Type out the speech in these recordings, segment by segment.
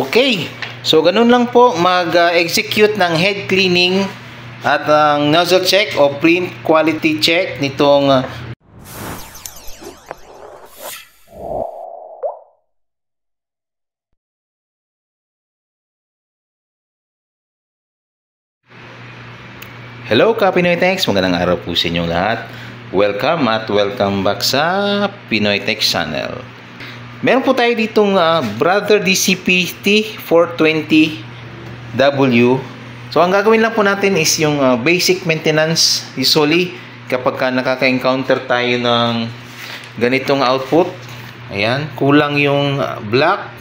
Okay. So, ganun lang po mag-execute ng head cleaning at ang nozzle check o print quality check nitong Hello Pinoy Techs, magandang araw po sa inyong lahat. Welcome at welcome back sa Pinoy Techs channel. Meron po tayo ditong Brother DCP T420W. So ang gagawin lang po natin is yung basic maintenance. Usually kapag nakaka-encounter tayo ng ganitong output, ayan, kulang yung black,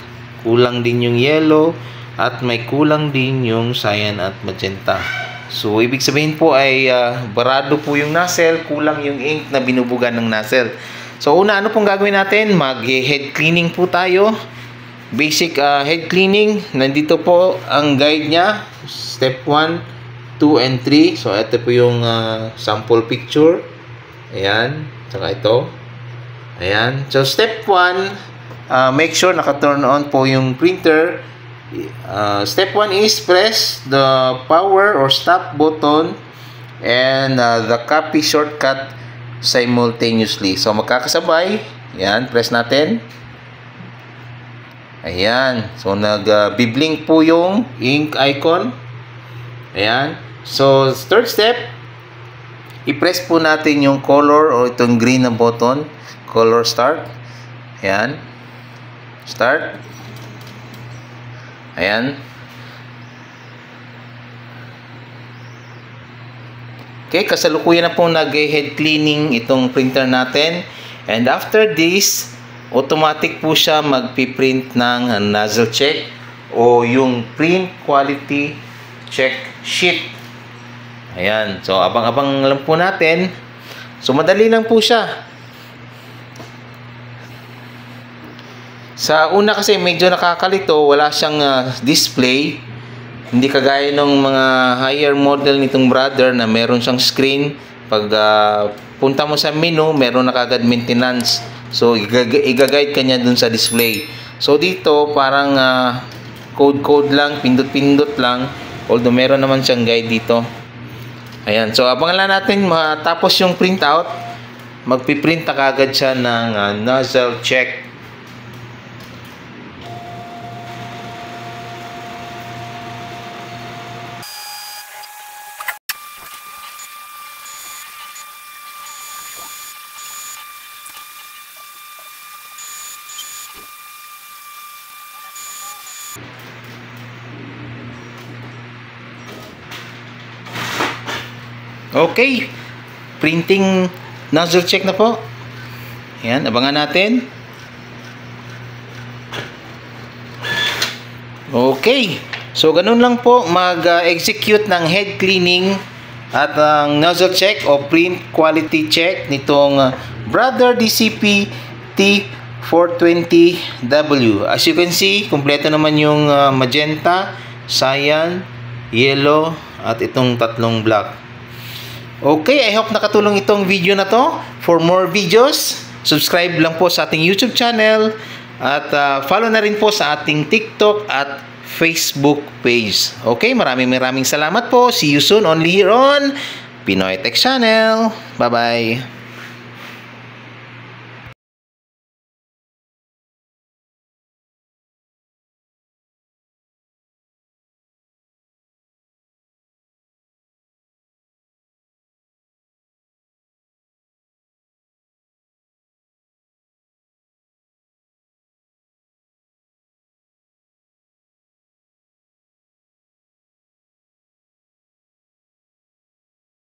kulang din yung yellow, at may kulang din yung cyan at magenta. So ibig sabihin po ay barado po yung nozzle, kulang yung ink na binubugan ng nozzle. So una, ano pong gagawin natin? Mag-head cleaning po tayo. Basic head cleaning. Nandito po ang guide niya. Step 1, 2, and 3. So ito po yung sample picture. Ayan. Saka ito. Ayan. So step 1, make sure naka-turn on po yung printer. Step 1 is press the power or stop button and the copy shortcut simultaneously. So magkakasabay. Ayan, press natin. Ayan. So nag-biblink po yung ink icon. Ayan. So third step, i-press po natin yung color o itong green na button, color start. Ayan. Start. Ayan. Okay, kasalukuyan na po nag-head cleaning itong printer natin. And after this, automatic po siya magpiprint ng nozzle check o yung print quality check sheet. Ayan. So, abang-abang lang po natin. So, madali lang po siya. Sa una kasi medyo nakakalito, wala siyang display. Hindi kagaya ng mga higher model nitong Brother na meron siyang screen. Pag punta mo sa menu, meron na kagad maintenance. So, i-guide ka niya dun sa display. So, dito parang code-code lang, pindot-pindot lang. Although meron naman siyang guide dito. Ayan. So, abangan lang natin matapos yung printout. Magpiprint na kagad siya ng nozzle check. Okay, printing nozzle check na po. Ayan, abangan natin. Okay, so ganun lang po mag-execute ng head cleaning at ang nozzle check o print quality check nitong Brother DCP T420W. As you can see, kumpleto naman yung magenta, cyan, yellow, at itong tatlong black. Okay, I hope nakatulong itong video na to. For more videos, subscribe lang po sa ating YouTube channel at follow na rin po sa ating TikTok at Facebook page. Okay, maraming salamat po. See you soon only here on Pinoy Techs Channel. Bye-bye.